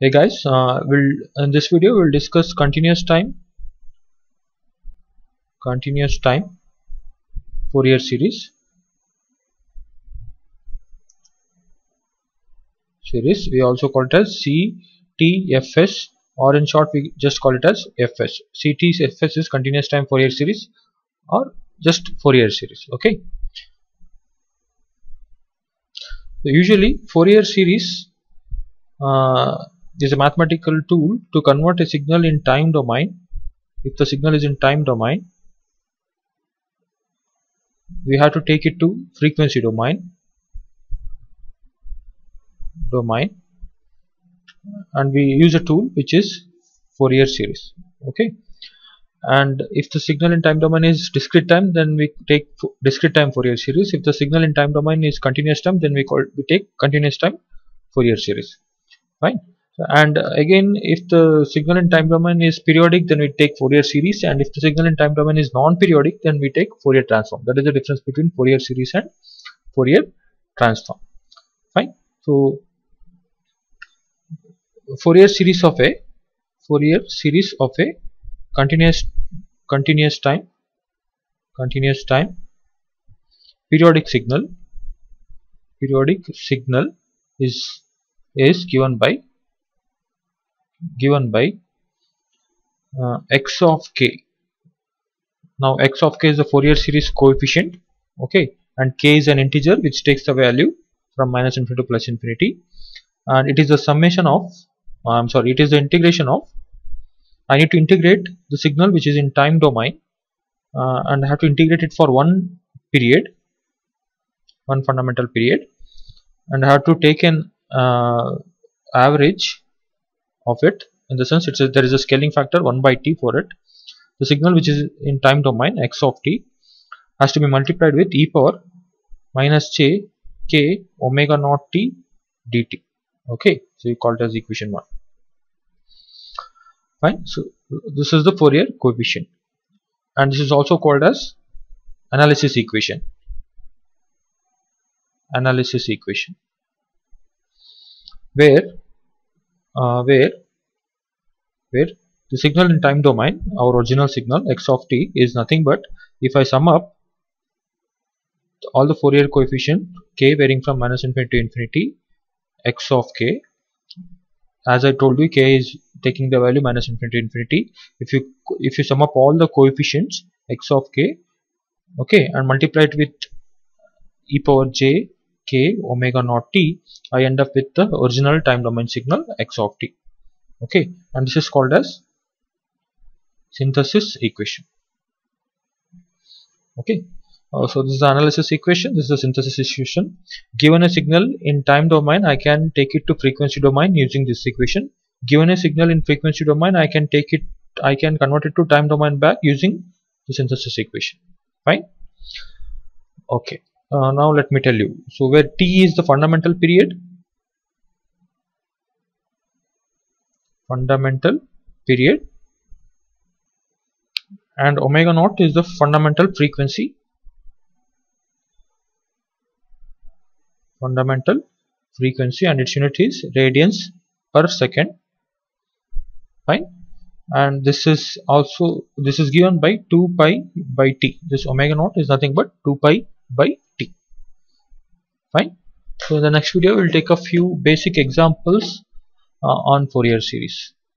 Hey guys, in this video we'll discuss continuous time Fourier series. We also call it as CTFS, or in short we just call it as FS. CTFS is continuous time Fourier series, or just Fourier series. Okay. So usually Fourier series is a mathematical tool to convert a signal in time domain. If the signal is in time domain, we have to take it to frequency domain, and we use a tool which is Fourier series. Okay. And if the signal in time domain is discrete time, then we take discrete time Fourier series. If the signal in time domain is continuous time, then we take continuous time Fourier series. Fine. And again, if the signal in time domain is periodic, then we take Fourier series, and if the signal in time domain is non-periodic, then we take Fourier transform. That is the difference between Fourier series and Fourier transform. Fine. So Fourier series of a continuous time periodic signal is given by x of k. Now x of k is the Fourier series coefficient, okay, and k is an integer which takes the value from minus infinity to plus infinity, and it is the summation of it is the integration of, I need to integrate the signal which is in time domain, and I have to integrate it for one fundamental period, and I have to take an average of it, in the sense there is a scaling factor 1 by t for it. The signal which is in time domain x of t has to be multiplied with e power minus j k omega naught t dt. Okay, so you call it as equation 1. Fine. So this is the Fourier coefficient, and this is also called as analysis equation. Where the signal in time domain, our original signal x of t, is nothing but, if I sum up all the Fourier coefficient k varying from minus infinity to infinity, x of k, as I told you, k is taking the value minus infinity to infinity. If you sum up all the coefficients x of k, okay, and multiply it with e power j k omega naught t, I end up with the original time domain signal x of t. Okay, and this is called as synthesis equation. Okay. So this is the analysis equation, this is the synthesis equation. Given a signal in time domain, I can take it to frequency domain using this equation. Given a signal in frequency domain, I can convert it to time domain back using the synthesis equation. Fine. Okay. Now let me tell you. So where t is the fundamental period, and omega naught is the fundamental frequency, and its unit is radians per second. Fine. And this is given by 2 pi by t. This omega naught is nothing but 2 pi by t. Fine. So in the next video we will take a few basic examples on Fourier series.